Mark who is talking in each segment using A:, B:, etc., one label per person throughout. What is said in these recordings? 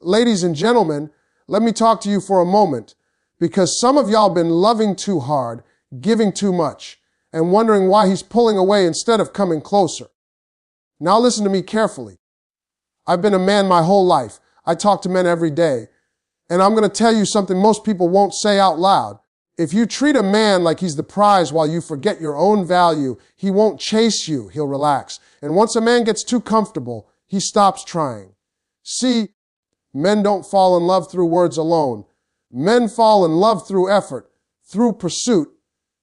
A: Ladies and gentlemen, let me talk to you for a moment, because some of y'all been loving too hard, giving too much, and wondering why he's pulling away instead of coming closer. Now listen to me carefully. I've been a man my whole life. I talk to men every day. And I'm going to tell you something most people won't say out loud. If you treat a man like he's the prize while you forget your own value, he won't chase you, he'll relax. And once a man gets too comfortable, he stops trying. See, men don't fall in love through words alone. Men fall in love through effort, through pursuit,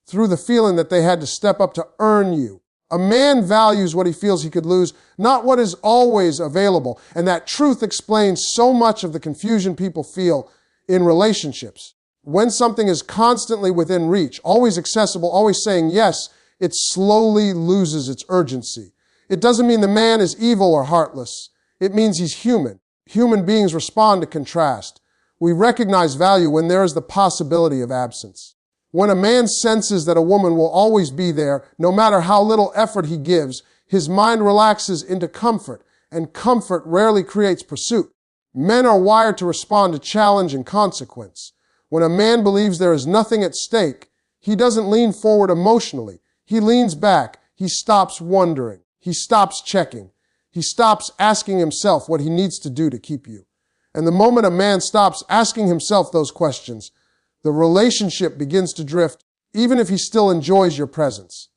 A: through the feeling that they had to step up to earn you. A man values what he feels he could lose, not what is always available. And that truth explains so much of the confusion people feel in relationships. When something is constantly within reach, always accessible, always saying yes, it slowly loses its urgency. It doesn't mean the man is evil or heartless. It means he's human. Human beings respond to contrast. We recognize value when there is the possibility of absence. When a man senses that a woman will always be there, no matter how little effort he gives, his mind relaxes into comfort, and comfort rarely creates pursuit. Men are wired to respond to challenge and consequence. When a man believes there is nothing at stake, he doesn't lean forward emotionally. He leans back. He stops wondering. He stops checking. He stops asking himself what he needs to do to keep you. And the moment a man stops asking himself those questions, the relationship begins to drift, even if he still enjoys your presence.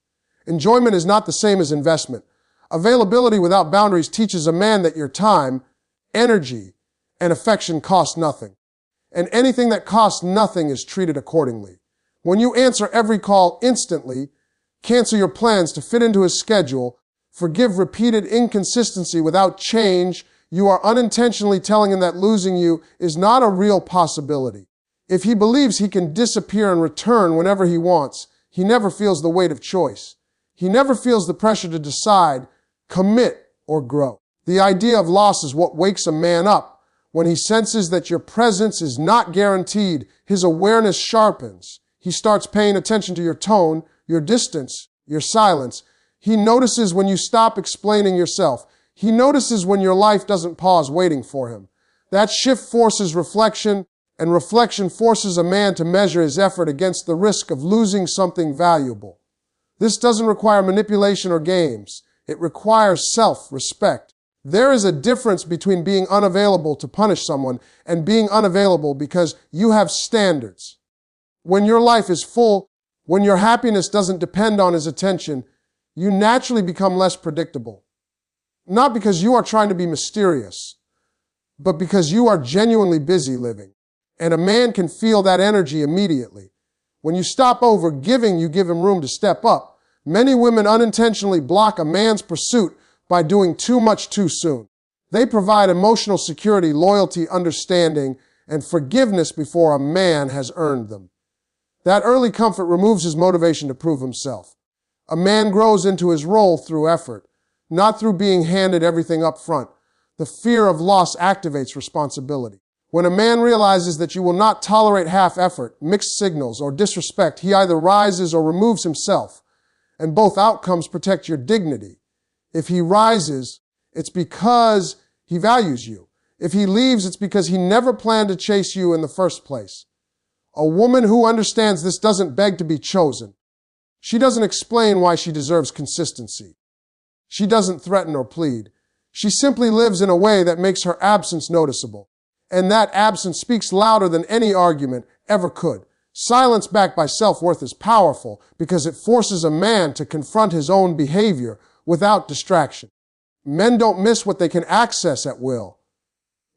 A: Enjoyment is not the same as investment. Availability without boundaries teaches a man that your time, energy, and affection cost nothing. And anything that costs nothing is treated accordingly. When you answer every call instantly, cancel your plans to fit into his schedule, forgive repeated inconsistency without change, you are unintentionally telling him that losing you is not a real possibility. If he believes he can disappear and return whenever he wants, he never feels the weight of choice. He never feels the pressure to decide, commit, or grow. The idea of loss is what wakes a man up. When he senses that your presence is not guaranteed, his awareness sharpens. He starts paying attention to your tone, your distance, your silence. He notices when you stop explaining yourself. He notices when your life doesn't pause waiting for him. That shift forces reflection, and reflection forces a man to measure his effort against the risk of losing something valuable. This doesn't require manipulation or games. It requires self-respect. There is a difference between being unavailable to punish someone and being unavailable because you have standards. When your life is full, when your happiness doesn't depend on his attention, you naturally become less predictable. Not because you are trying to be mysterious, but because you are genuinely busy living. And a man can feel that energy immediately. When you stop over giving, you give him room to step up. Many women unintentionally block a man's pursuit by doing too much too soon. They provide emotional security, loyalty, understanding, and forgiveness before a man has earned them. That early comfort removes his motivation to prove himself. A man grows into his role through effort, not through being handed everything up front. The fear of loss activates responsibility. When a man realizes that you will not tolerate half effort, mixed signals, or disrespect, he either rises or removes himself, and both outcomes protect your dignity. If he rises, it's because he values you. If he leaves, it's because he never planned to chase you in the first place. A woman who understands this doesn't beg to be chosen. She doesn't explain why she deserves consistency. She doesn't threaten or plead. She simply lives in a way that makes her absence noticeable. And that absence speaks louder than any argument ever could. Silence backed by self-worth is powerful because it forces a man to confront his own behavior without distraction. Men don't miss what they can access at will.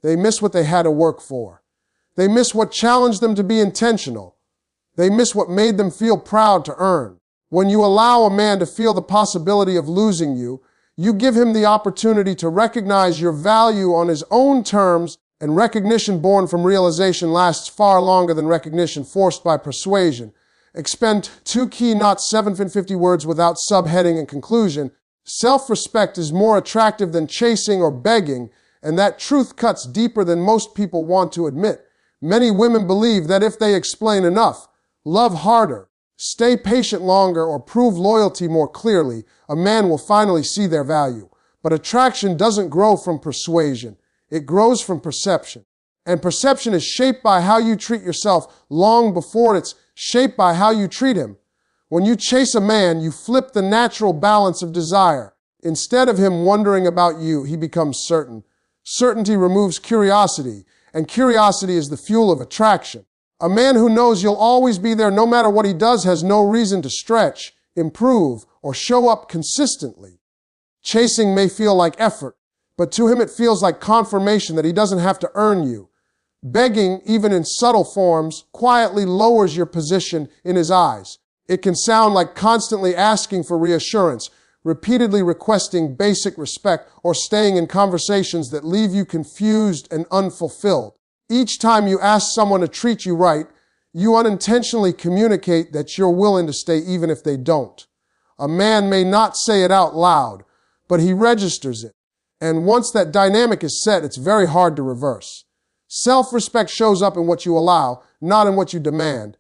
A: They miss what they had to work for. They miss what challenged them to be intentional. They miss what made them feel proud to earn. When you allow a man to feel the possibility of losing you, you give him the opportunity to recognize your value on his own terms, and recognition born from realization lasts far longer than recognition forced by persuasion. Expend 2 key, not 750 words without subheading and conclusion. Self-respect is more attractive than chasing or begging, and that truth cuts deeper than most people want to admit. Many women believe that if they explain enough, love harder, stay patient longer, or prove loyalty more clearly, a man will finally see their value. But attraction doesn't grow from persuasion. It grows from perception. And perception is shaped by how you treat yourself long before it's shaped by how you treat him. When you chase a man, you flip the natural balance of desire. Instead of him wondering about you, he becomes certain. Certainty removes curiosity, and curiosity is the fuel of attraction. A man who knows you'll always be there no matter what he does has no reason to stretch, improve, or show up consistently. Chasing may feel like effort, but to him it feels like confirmation that he doesn't have to earn you. Begging, even in subtle forms, quietly lowers your position in his eyes. It can sound like constantly asking for reassurance, repeatedly requesting basic respect, or staying in conversations that leave you confused and unfulfilled. Each time you ask someone to treat you right, you unintentionally communicate that you're willing to stay even if they don't. A man may not say it out loud, but he registers it. And once that dynamic is set, it's very hard to reverse. Self-respect shows up in what you allow, not in what you demand.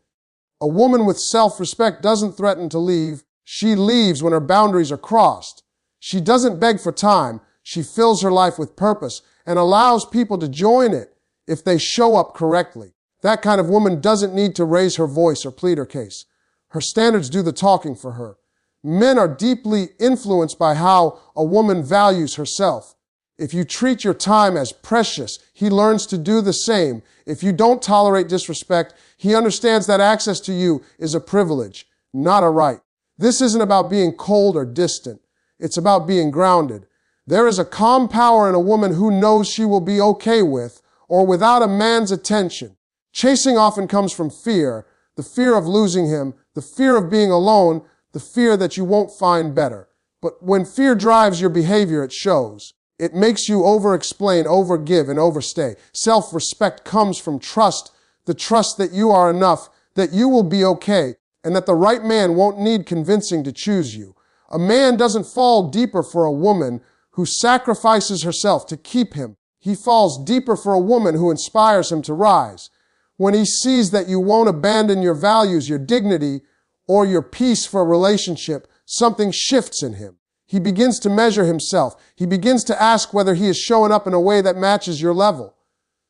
A: A woman with self-respect doesn't threaten to leave. She leaves when her boundaries are crossed. She doesn't beg for time. She fills her life with purpose and allows people to join it if they show up correctly. That kind of woman doesn't need to raise her voice or plead her case. Her standards do the talking for her. Men are deeply influenced by how a woman values herself. If you treat your time as precious, he learns to do the same. If you don't tolerate disrespect, he understands that access to you is a privilege, not a right. This isn't about being cold or distant. It's about being grounded. There is a calm power in a woman who knows she will be okay with or without a man's attention. Chasing often comes from fear, the fear of losing him, the fear of being alone, the fear that you won't find better. But when fear drives your behavior, it shows. It makes you over-explain, over-give, and overstay. Self-respect comes from trust, the trust that you are enough, that you will be okay, and that the right man won't need convincing to choose you. A man doesn't fall deeper for a woman who sacrifices herself to keep him. He falls deeper for a woman who inspires him to rise. When he sees that you won't abandon your values, your dignity, or your peace for a relationship, something shifts in him. He begins to measure himself. He begins to ask whether he is showing up in a way that matches your level.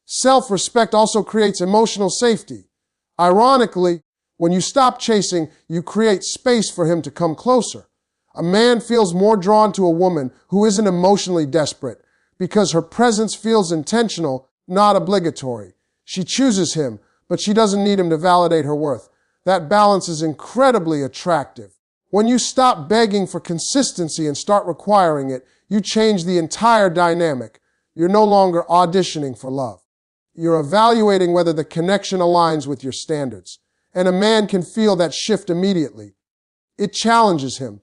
A: Self-respect also creates emotional safety. Ironically, when you stop chasing, you create space for him to come closer. A man feels more drawn to a woman who isn't emotionally desperate because her presence feels intentional, not obligatory. She chooses him, but she doesn't need him to validate her worth. That balance is incredibly attractive. When you stop begging for consistency and start requiring it, you change the entire dynamic. You're no longer auditioning for love. You're evaluating whether the connection aligns with your standards. And a man can feel that shift immediately. It challenges him.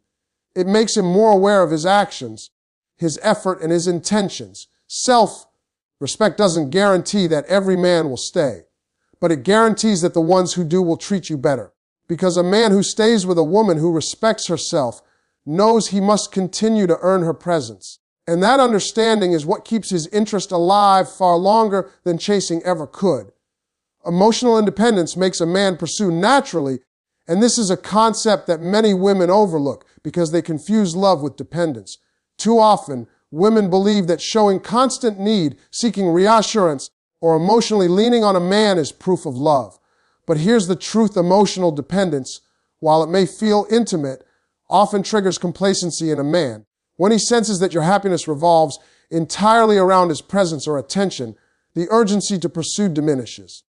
A: It makes him more aware of his actions, his effort, and his intentions. Self-respect doesn't guarantee that every man will stay, but it guarantees that the ones who do will treat you better. Because a man who stays with a woman who respects herself knows he must continue to earn her presence. And that understanding is what keeps his interest alive far longer than chasing ever could. Emotional independence makes a man pursue naturally, and this is a concept that many women overlook because they confuse love with dependence. Too often, women believe that showing constant need, seeking reassurance, or emotionally leaning on a man is proof of love. But here's the truth: emotional dependence, while it may feel intimate, often triggers complacency in a man. When he senses that your happiness revolves entirely around his presence or attention, the urgency to pursue diminishes.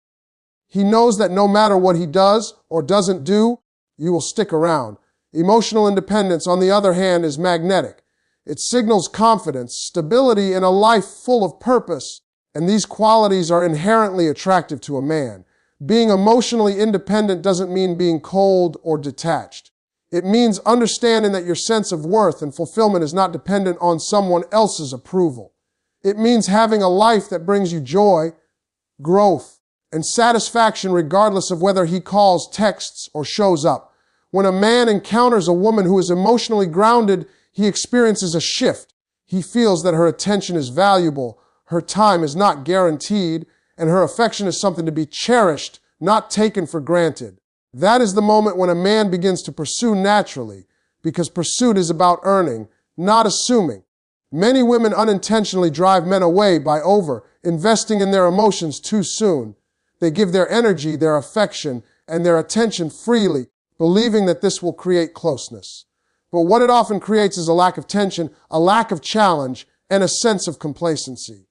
A: He knows that no matter what he does or doesn't do, you will stick around. Emotional independence, on the other hand, is magnetic. It signals confidence, stability, and a life full of purpose, and these qualities are inherently attractive to a man. Being emotionally independent doesn't mean being cold or detached. It means understanding that your sense of worth and fulfillment is not dependent on someone else's approval. It means having a life that brings you joy, growth, and satisfaction regardless of whether he calls, texts, or shows up. When a man encounters a woman who is emotionally grounded, he experiences a shift. He feels that her attention is valuable, her time is not guaranteed, and her affection is something to be cherished, not taken for granted. That is the moment when a man begins to pursue naturally, because pursuit is about earning, not assuming. Many women unintentionally drive men away by over-investing in their emotions too soon. They give their energy, their affection, and their attention freely, believing that this will create closeness. But what it often creates is a lack of tension, a lack of challenge, and a sense of complacency.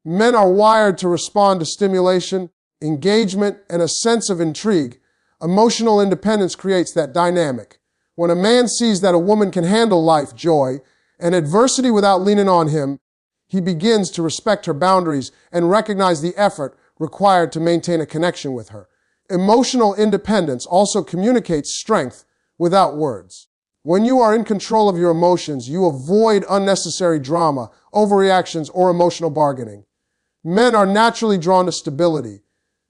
A: Men are wired to respond to stimulation, engagement, and a sense of intrigue. Emotional independence creates that dynamic. When a man sees that a woman can handle life, joy, and adversity without leaning on him, he begins to respect her boundaries and recognize the effort required to maintain a connection with her. Emotional independence also communicates strength without words. When you are in control of your emotions, you avoid unnecessary drama, overreactions, or emotional bargaining. Men are naturally drawn to stability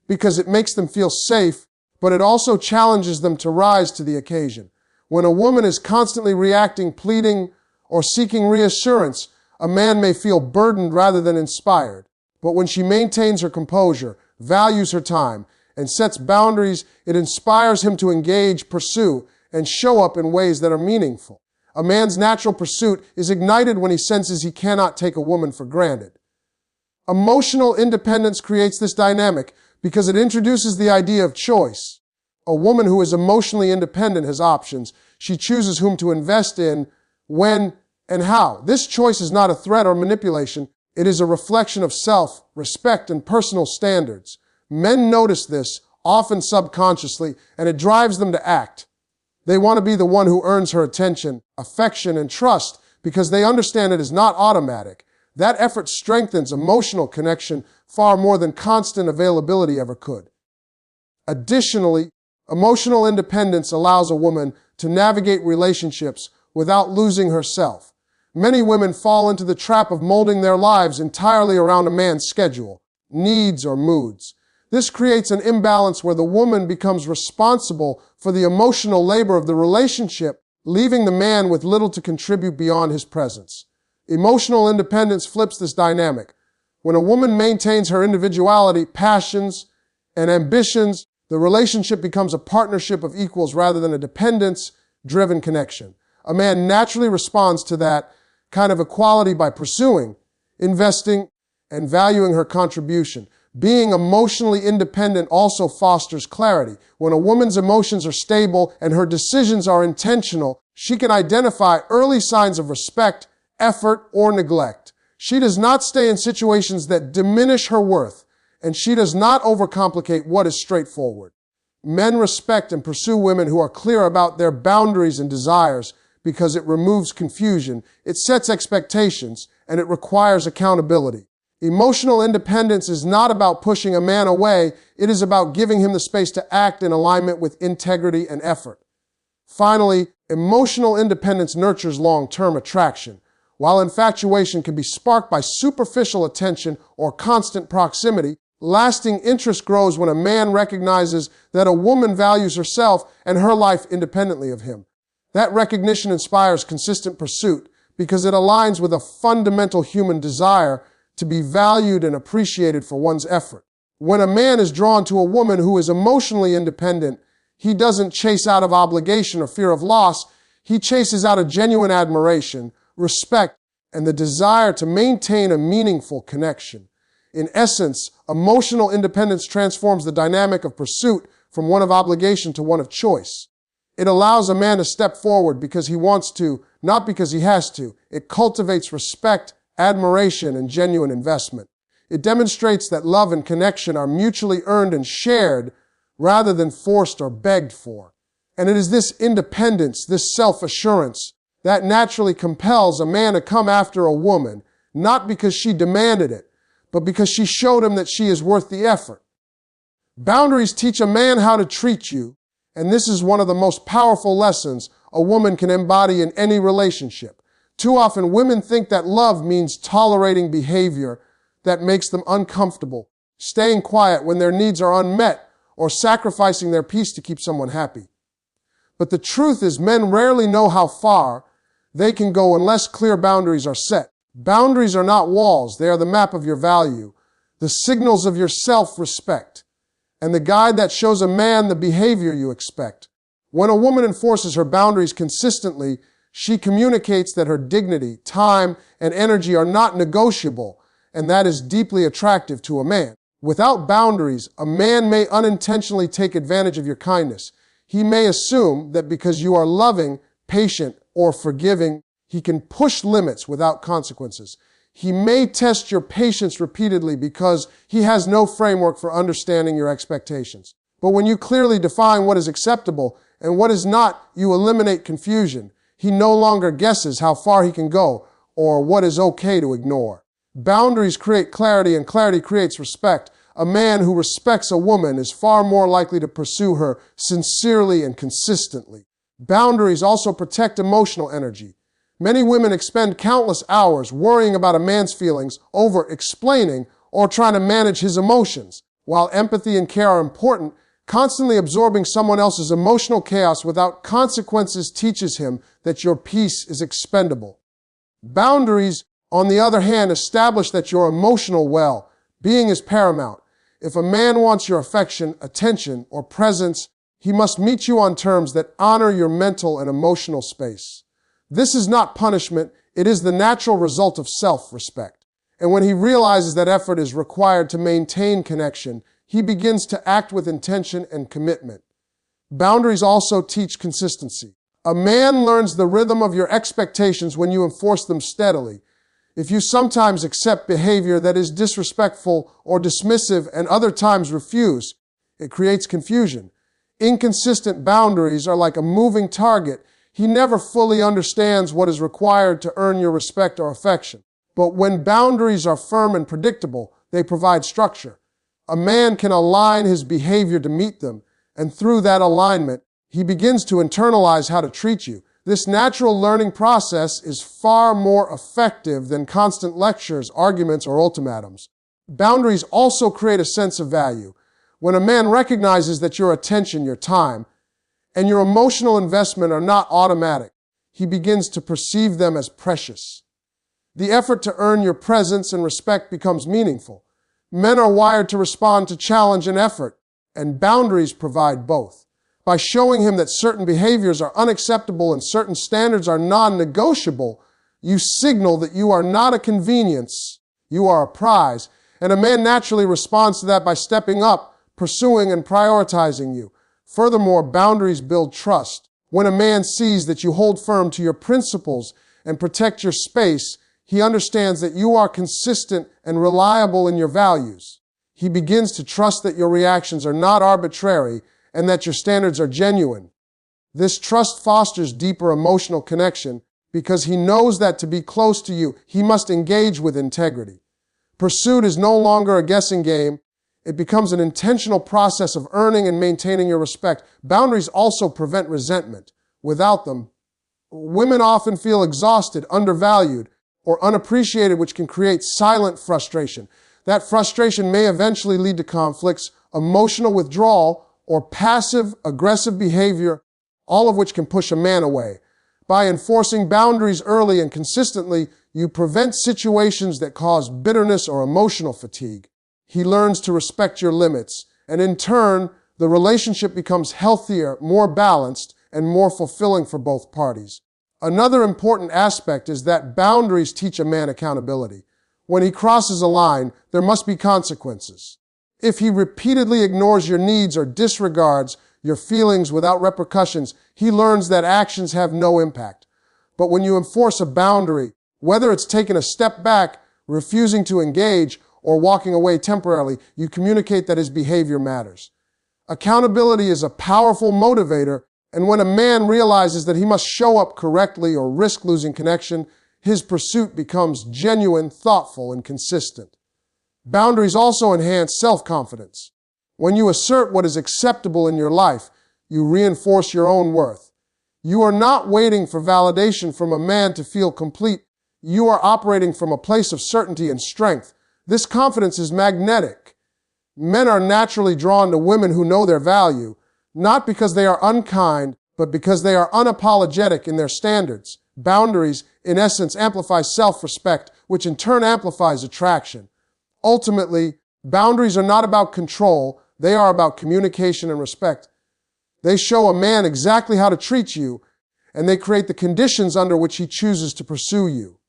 A: because it makes them feel safe, but it also challenges them to rise to the occasion. When a woman is constantly reacting, pleading, or seeking reassurance, a man may feel burdened rather than inspired. But when she maintains her composure, values her time, and sets boundaries, it inspires him to engage, pursue, and show up in ways that are meaningful. A man's natural pursuit is ignited when he senses he cannot take a woman for granted. Emotional independence creates this dynamic because it introduces the idea of choice. A woman who is emotionally independent has options. She chooses whom to invest in, when, and how. This choice is not a threat or manipulation. It is a reflection of self, respect, and personal standards. Men notice this, often subconsciously, and it drives them to act. They want to be the one who earns her attention, affection, and trust because they understand it is not automatic. That effort strengthens emotional connection far more than constant availability ever could. Additionally, emotional independence allows a woman to navigate relationships without losing herself. Many women fall into the trap of molding their lives entirely around a man's schedule, needs, or moods. This creates an imbalance where the woman becomes responsible for the emotional labor of the relationship, leaving the man with little to contribute beyond his presence. Emotional independence flips this dynamic. When a woman maintains her individuality, passions, and ambitions, the relationship becomes a partnership of equals rather than a dependence-driven connection. A man naturally responds to that kind of equality by pursuing, investing, and valuing her contribution. Being emotionally independent also fosters clarity. When a woman's emotions are stable and her decisions are intentional, she can identify early signs of respect, effort, or neglect. She does not stay in situations that diminish her worth, and she does not overcomplicate what is straightforward. Men respect and pursue women who are clear about their boundaries and desires because it removes confusion, it sets expectations, and it requires accountability. Emotional independence is not about pushing a man away, it is about giving him the space to act in alignment with integrity and effort. Finally, emotional independence nurtures long-term attraction. While infatuation can be sparked by superficial attention or constant proximity, lasting interest grows when a man recognizes that a woman values herself and her life independently of him. That recognition inspires consistent pursuit because it aligns with a fundamental human desire to be valued and appreciated for one's effort. When a man is drawn to a woman who is emotionally independent, he doesn't chase out of obligation or fear of loss. He chases out of genuine admiration, respect, and the desire to maintain a meaningful connection. In essence, emotional independence transforms the dynamic of pursuit from one of obligation to one of choice. It allows a man to step forward because he wants to, not because he has to. It cultivates respect, admiration, and genuine investment. It demonstrates that love and connection are mutually earned and shared rather than forced or begged for. And it is this independence, this self-assurance, that naturally compels a man to come after a woman, not because she demanded it, but because she showed him that she is worth the effort. Boundaries teach a man how to treat you, and this is one of the most powerful lessons a woman can embody in any relationship. Too often, women think that love means tolerating behavior that makes them uncomfortable, staying quiet when their needs are unmet, or sacrificing their peace to keep someone happy. But the truth is, men rarely know how far they can go unless clear boundaries are set. Boundaries are not walls. They are the map of your value, the signals of your self-respect, and the guide that shows a man the behavior you expect. When a woman enforces her boundaries consistently, She communicates that her dignity, time, and energy are not negotiable, and that is deeply attractive to a man. Without boundaries, a man may unintentionally take advantage of your kindness. He may assume that because you are loving, patient, or forgiving, he can push limits without consequences. He may test your patience repeatedly because he has no framework for understanding your expectations. But when you clearly define what is acceptable and what is not, you eliminate confusion. He no longer guesses how far he can go or what is okay to ignore. Boundaries create clarity, and clarity creates respect. A man who respects a woman is far more likely to pursue her sincerely and consistently. Boundaries also protect emotional energy. Many women expend countless hours worrying about a man's feelings, over-explaining, or trying to manage his emotions. While empathy and care are important, constantly absorbing someone else's emotional chaos without consequences teaches him that your peace is expendable. Boundaries, on the other hand, establish that your emotional well-being is paramount. If a man wants your affection, attention, or presence, he must meet you on terms that honor your mental and emotional space. This is not punishment, it is the natural result of self-respect. And when he realizes that effort is required to maintain connection, he begins to act with intention and commitment. Boundaries also teach consistency. A man learns the rhythm of your expectations when you enforce them steadily. If you sometimes accept behavior that is disrespectful or dismissive and other times refuse, it creates confusion. Inconsistent boundaries are like a moving target. He never fully understands what is required to earn your respect or affection. But when boundaries are firm and predictable, they provide structure. A man can align his behavior to meet them, and through that alignment, he begins to internalize how to treat you. This natural learning process is far more effective than constant lectures, arguments, or ultimatums. Boundaries also create a sense of value. When a man recognizes that your attention, your time, and your emotional investment are not automatic, he begins to perceive them as precious. The effort to earn your presence and respect becomes meaningful. Men are wired to respond to challenge and effort, and boundaries provide both. By showing him that certain behaviors are unacceptable and certain standards are non-negotiable, you signal that you are not a convenience, you are a prize, and a man naturally responds to that by stepping up, pursuing and prioritizing you. Furthermore, boundaries build trust. When a man sees that you hold firm to your principles and protect your space, he understands that you are consistent and reliable in your values. He begins to trust that your reactions are not arbitrary and that your standards are genuine. This trust fosters deeper emotional connection because he knows that to be close to you, he must engage with integrity. Pursuit is no longer a guessing game. It becomes an intentional process of earning and maintaining your respect. Boundaries also prevent resentment. Without them, women often feel exhausted, undervalued, or unappreciated, which can create silent frustration. That frustration may eventually lead to conflicts, emotional withdrawal, or passive-aggressive behavior, all of which can push a man away. By enforcing boundaries early and consistently, you prevent situations that cause bitterness or emotional fatigue. He learns to respect your limits, and in turn, the relationship becomes healthier, more balanced, and more fulfilling for both parties. Another important aspect is that boundaries teach a man accountability. When he crosses a line, there must be consequences. If he repeatedly ignores your needs or disregards your feelings without repercussions, he learns that actions have no impact. But when you enforce a boundary, whether it's taking a step back, refusing to engage, or walking away temporarily, you communicate that his behavior matters. Accountability is a powerful motivator, and when a man realizes that he must show up correctly or risk losing connection, his pursuit becomes genuine, thoughtful, and consistent. Boundaries also enhance self-confidence. When you assert what is acceptable in your life, you reinforce your own worth. You are not waiting for validation from a man to feel complete. You are operating from a place of certainty and strength. This confidence is magnetic. Men are naturally drawn to women who know their value, not because they are unkind, but because they are unapologetic in their standards. Boundaries, in essence, amplify self-respect, which in turn amplifies attraction. Ultimately, boundaries are not about control, they are about communication and respect. They show a man exactly how to treat you, and they create the conditions under which he chooses to pursue you.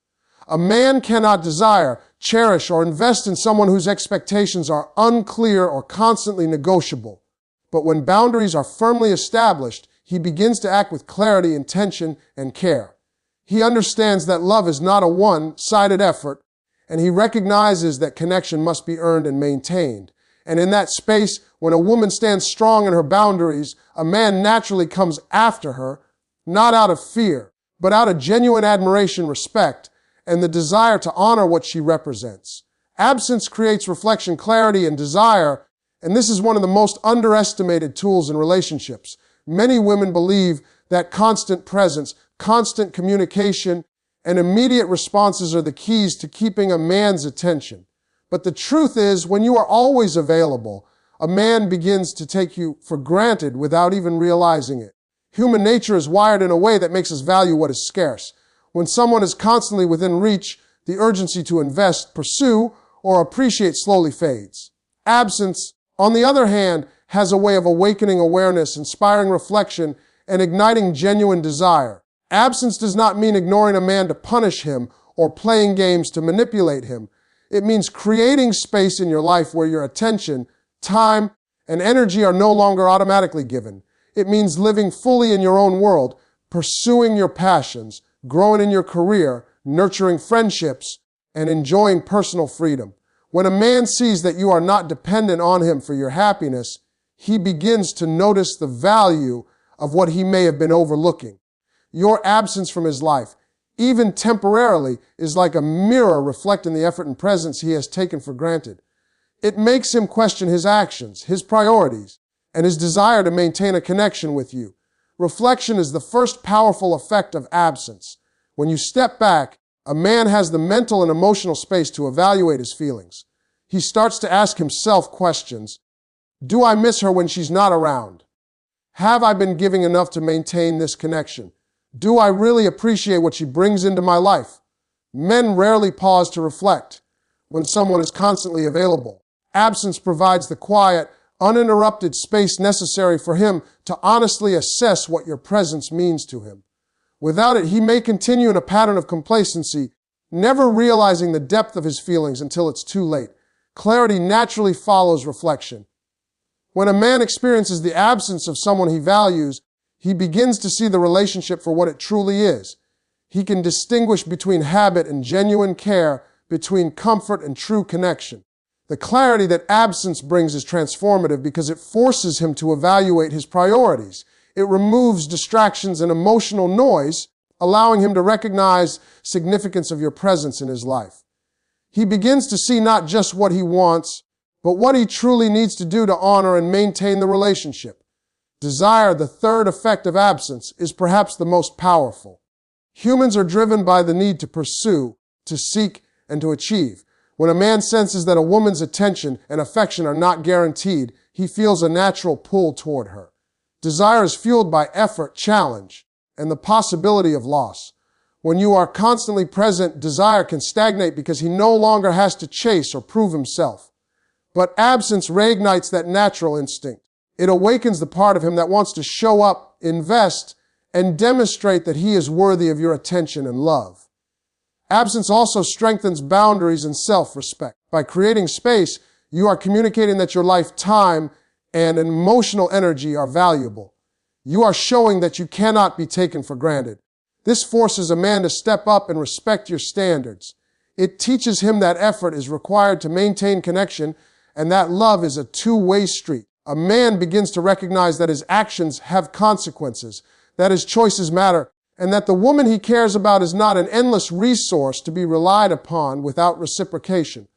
A: A man cannot desire, cherish, or invest in someone whose expectations are unclear or constantly negotiable. But when boundaries are firmly established, he begins to act with clarity, intention, and care. He understands that love is not a one-sided effort, and he recognizes that connection must be earned and maintained. And in that space, when a woman stands strong in her boundaries, a man naturally comes after her, not out of fear, but out of genuine admiration, respect, and the desire to honor what she represents. Absence creates reflection, clarity, and desire, and this is one of the most underestimated tools in relationships. Many women believe that constant presence, constant communication, and immediate responses are the keys to keeping a man's attention. But the truth is, when you are always available, a man begins to take you for granted without even realizing it. Human nature is wired in a way that makes us value what is scarce. When someone is constantly within reach, the urgency to invest, pursue, or appreciate slowly fades. Absence, on the other hand, has a way of awakening awareness, inspiring reflection, and igniting genuine desire. Absence does not mean ignoring a man to punish him or playing games to manipulate him. It means creating space in your life where your attention, time, and energy are no longer automatically given. It means living fully in your own world, pursuing your passions, growing in your career, nurturing friendships, and enjoying personal freedom. When a man sees that you are not dependent on him for your happiness, he begins to notice the value of what he may have been overlooking. Your absence from his life, even temporarily, is like a mirror reflecting the effort and presence he has taken for granted. It makes him question his actions, his priorities, and his desire to maintain a connection with you. Reflection is the first powerful effect of absence. When you step back, a man has the mental and emotional space to evaluate his feelings. He starts to ask himself questions. Do I miss her when she's not around? Have I been giving enough to maintain this connection? Do I really appreciate what she brings into my life? Men rarely pause to reflect when someone is constantly available. Absence provides the quiet, uninterrupted space necessary for him to honestly assess what your presence means to him. Without it, he may continue in a pattern of complacency, never realizing the depth of his feelings until it's too late. Clarity naturally follows reflection. When a man experiences the absence of someone he values, he begins to see the relationship for what it truly is. He can distinguish between habit and genuine care, between comfort and true connection. The clarity that absence brings is transformative because it forces him to evaluate his priorities. It removes distractions and emotional noise, allowing him to recognize significance of your presence in his life. He begins to see not just what he wants, but what he truly needs to do to honor and maintain the relationship. Desire, the third effect of absence, is perhaps the most powerful. Humans are driven by the need to pursue, to seek, and to achieve. When a man senses that a woman's attention and affection are not guaranteed, he feels a natural pull toward her. Desire is fueled by effort, challenge, and the possibility of loss. When you are constantly present, desire can stagnate because he no longer has to chase or prove himself. But absence reignites that natural instinct. It awakens the part of him that wants to show up, invest, and demonstrate that he is worthy of your attention and love. Absence also strengthens boundaries and self-respect. By creating space, you are communicating that your life, time, and emotional energy are valuable. You are showing that you cannot be taken for granted. This forces a man to step up and respect your standards. It teaches him that effort is required to maintain connection and that love is a two-way street. A man begins to recognize that his actions have consequences, that his choices matter, and that the woman he cares about is not an endless resource to be relied upon without reciprocation.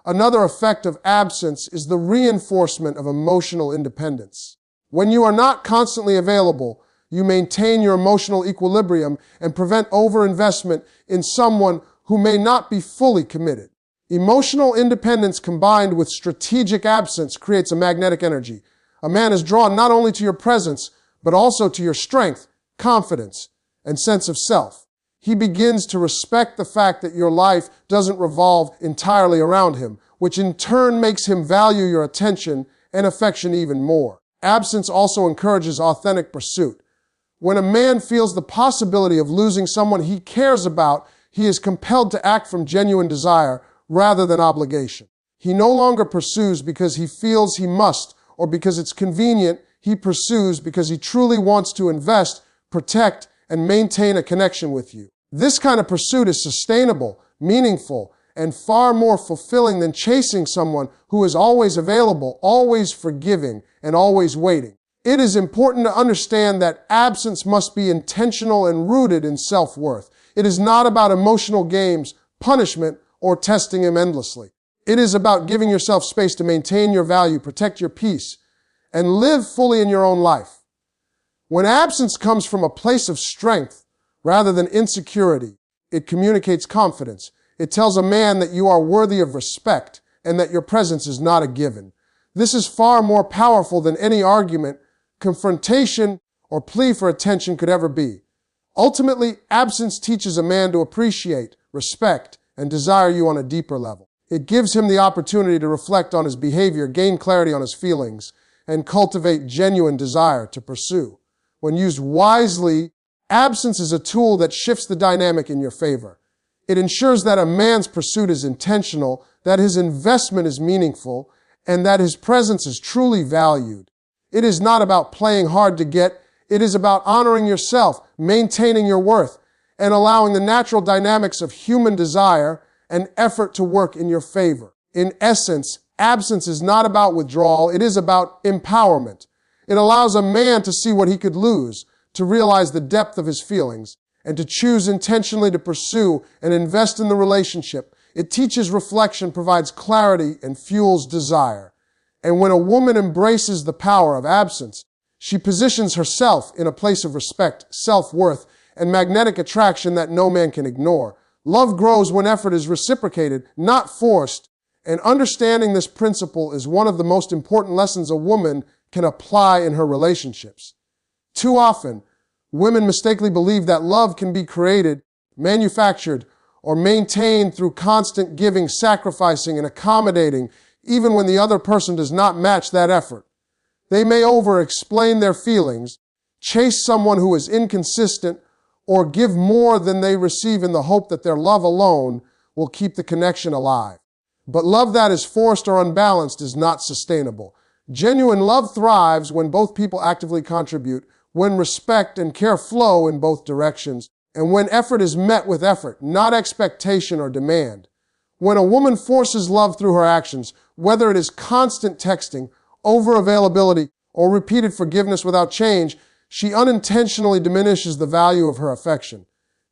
A: Another effect of absence is the reinforcement of emotional independence. When you are not constantly available, you maintain your emotional equilibrium and prevent overinvestment in someone who may not be fully committed. Emotional independence combined with strategic absence creates a magnetic energy. A man is drawn not only to your presence, but also to your strength, confidence, and sense of self. He begins to respect the fact that your life doesn't revolve entirely around him, which in turn makes him value your attention and affection even more. Absence also encourages authentic pursuit. When a man feels the possibility of losing someone he cares about, he is compelled to act from genuine desire rather than obligation. He no longer pursues because he feels he must or because it's convenient. He pursues because he truly wants to invest, protect, and maintain a connection with you. This kind of pursuit is sustainable, meaningful, and far more fulfilling than chasing someone who is always available, always forgiving, and always waiting. It is important to understand that absence must be intentional and rooted in self-worth. It is not about emotional games, punishment, or testing him endlessly. It is about giving yourself space to maintain your value, protect your peace, and live fully in your own life. When absence comes from a place of strength rather than insecurity, it communicates confidence. It tells a man that you are worthy of respect and that your presence is not a given. This is far more powerful than any argument, confrontation, or plea for attention could ever be. Ultimately, absence teaches a man to appreciate, respect, and desire you on a deeper level. It gives him the opportunity to reflect on his behavior, gain clarity on his feelings, and cultivate genuine desire to pursue. When used wisely, absence is a tool that shifts the dynamic in your favor. It ensures that a man's pursuit is intentional, that his investment is meaningful, and that his presence is truly valued. It is not about playing hard to get. It is about honoring yourself, maintaining your worth, and allowing the natural dynamics of human desire and effort to work in your favor. In essence, absence is not about withdrawal. It is about empowerment. It allows a man to see what he could lose, to realize the depth of his feelings, and to choose intentionally to pursue and invest in the relationship. It teaches reflection, provides clarity, and fuels desire. And when a woman embraces the power of absence, she positions herself in a place of respect, self-worth, and magnetic attraction that no man can ignore. Love grows when effort is reciprocated, not forced, and understanding this principle is one of the most important lessons a woman can apply in her relationships. Too often, women mistakenly believe that love can be created, manufactured, or maintained through constant giving, sacrificing, and accommodating, even when the other person does not match that effort. They may over-explain their feelings, chase someone who is inconsistent, or give more than they receive in the hope that their love alone will keep the connection alive. But love that is forced or unbalanced is not sustainable. Genuine love thrives when both people actively contribute, when respect and care flow in both directions, and when effort is met with effort, not expectation or demand. When a woman forces love through her actions, whether it is constant texting, over-availability, or repeated forgiveness without change, she unintentionally diminishes the value of her affection.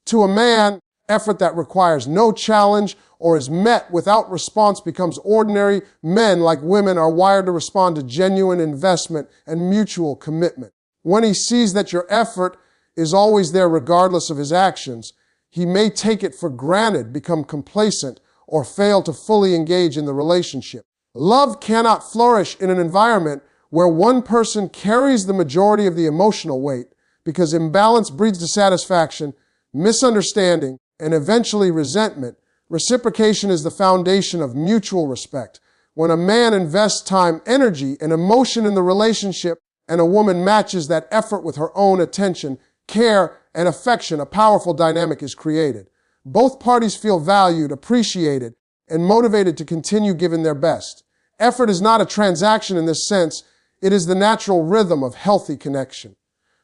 A: To a man, effort that requires no challenge or is met without response becomes ordinary. Men, like women, are wired to respond to genuine investment and mutual commitment. When he sees that your effort is always there regardless of his actions, he may take it for granted, become complacent, or fail to fully engage in the relationship. Love cannot flourish in an environment where one person carries the majority of the emotional weight, because imbalance breeds dissatisfaction, misunderstanding, and eventually resentment. Reciprocation is the foundation of mutual respect. When a man invests time, energy, and emotion in the relationship, and a woman matches that effort with her own attention, care, and affection, a powerful dynamic is created. Both parties feel valued, appreciated, and motivated to continue giving their best. Effort is not a transaction in this sense. It is the natural rhythm of healthy connection.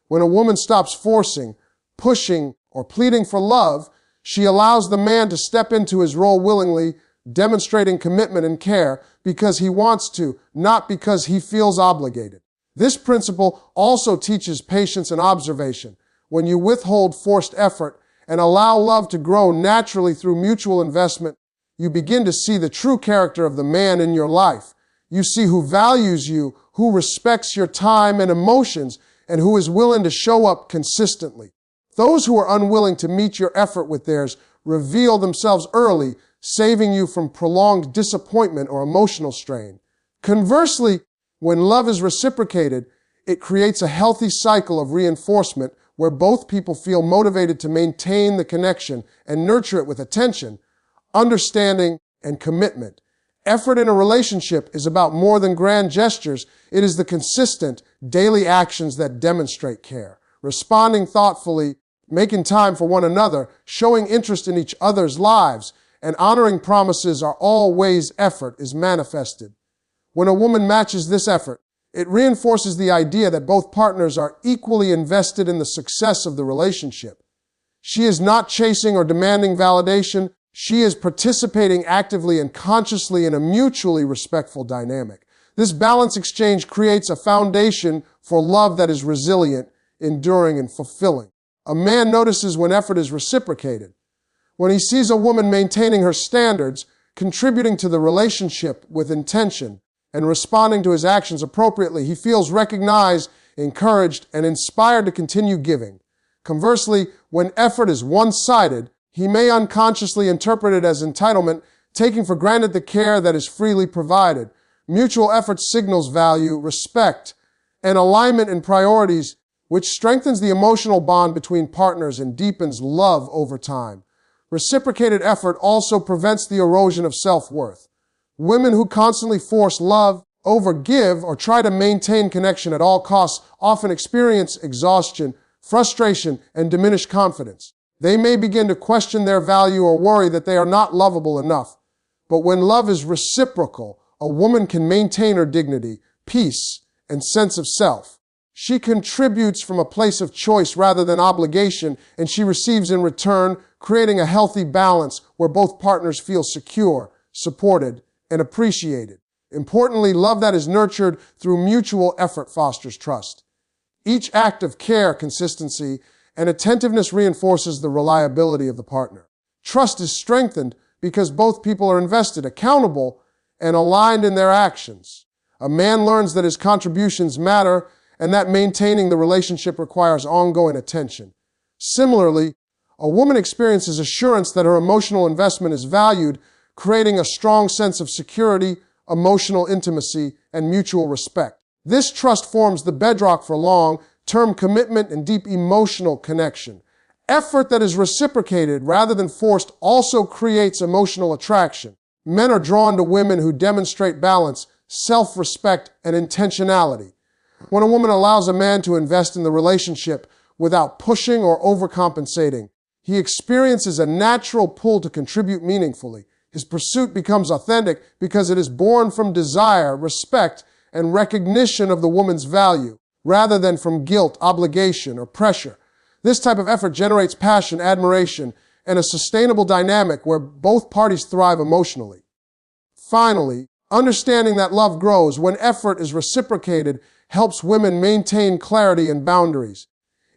A: When a woman stops forcing, pushing, or pleading for love, she allows the man to step into his role willingly, demonstrating commitment and care because he wants to, not because he feels obligated. This principle also teaches patience and observation. When you withhold forced effort and allow love to grow naturally through mutual investment, you begin to see the true character of the man in your life. You see who values you, who respects your time and emotions, and who is willing to show up consistently. Those who are unwilling to meet your effort with theirs reveal themselves early, saving you from prolonged disappointment or emotional strain. Conversely, when love is reciprocated, it creates a healthy cycle of reinforcement where both people feel motivated to maintain the connection and nurture it with attention, understanding, and commitment. Effort in a relationship is about more than grand gestures. It is the consistent, daily actions that demonstrate care. responding thoughtfully, making time for one another, showing interest in each other's lives, and honoring promises are all ways effort is manifested. When a woman matches this effort, it reinforces the idea that both partners are equally invested in the success of the relationship. She is not chasing or demanding validation. She is participating actively and consciously in a mutually respectful dynamic. This balanced exchange creates a foundation for love that is resilient, enduring, and fulfilling. A man notices when effort is reciprocated. When he sees a woman maintaining her standards, contributing to the relationship with intention, and responding to his actions appropriately, he feels recognized, encouraged, and inspired to continue giving. Conversely, when effort is one-sided, he may unconsciously interpret it as entitlement, taking for granted the care that is freely provided. Mutual effort signals value, respect, and alignment in priorities, which strengthens the emotional bond between partners and deepens love over time. Reciprocated effort also prevents the erosion of self-worth. Women who constantly force love, overgive, or try to maintain connection at all costs often experience exhaustion, frustration, and diminished confidence. They may begin to question their value or worry that they are not lovable enough. But when love is reciprocal, a woman can maintain her dignity, peace, and sense of self. She contributes from a place of choice rather than obligation, and she receives in return, creating a healthy balance where both partners feel secure, supported, and appreciated. Importantly, love that is nurtured through mutual effort fosters trust. Each act of care, consistency, and attentiveness reinforces the reliability of the partner. Trust is strengthened because both people are invested, accountable, and aligned in their actions. A man learns that his contributions matter and that maintaining the relationship requires ongoing attention. Similarly, a woman experiences assurance that her emotional investment is valued, creating a strong sense of security, emotional intimacy, and mutual respect. This trust forms the bedrock for long-term commitment and deep emotional connection. Effort that is reciprocated rather than forced also creates emotional attraction. Men are drawn to women who demonstrate balance, self-respect, and intentionality. When a woman allows a man to invest in the relationship without pushing or overcompensating, he experiences a natural pull to contribute meaningfully. His pursuit becomes authentic because it is born from desire, respect, and recognition of the woman's value, rather than from guilt, obligation, or pressure. This type of effort generates passion, admiration, and a sustainable dynamic where both parties thrive emotionally. Finally, understanding that love grows when effort is reciprocated helps women maintain clarity and boundaries.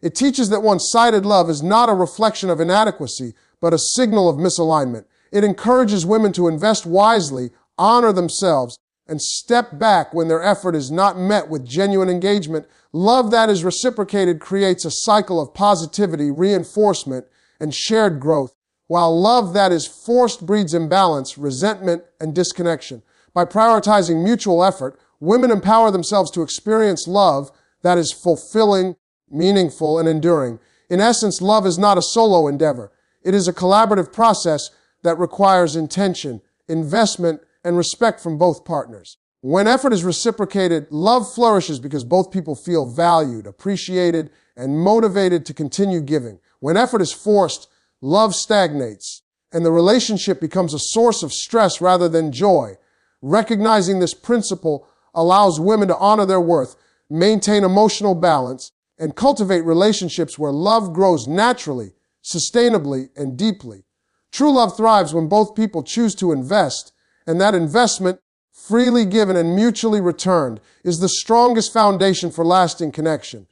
A: It teaches that one-sided love is not a reflection of inadequacy, but a signal of misalignment. It encourages women to invest wisely, honor themselves, and step back when their effort is not met with genuine engagement. Love that is reciprocated creates a cycle of positivity, reinforcement, and shared growth, while love that is forced breeds imbalance, resentment, and disconnection. By prioritizing mutual effort, women empower themselves to experience love that is fulfilling, meaningful, and enduring. In essence, love is not a solo endeavor. It is a collaborative process that requires intention, investment, and respect from both partners. When effort is reciprocated, love flourishes because both people feel valued, appreciated, and motivated to continue giving. When effort is forced, love stagnates, and the relationship becomes a source of stress rather than joy. Recognizing this principle allows women to honor their worth, maintain emotional balance, and cultivate relationships where love grows naturally, sustainably, and deeply. True love thrives when both people choose to invest, and that investment, freely given and mutually returned, is the strongest foundation for lasting connection.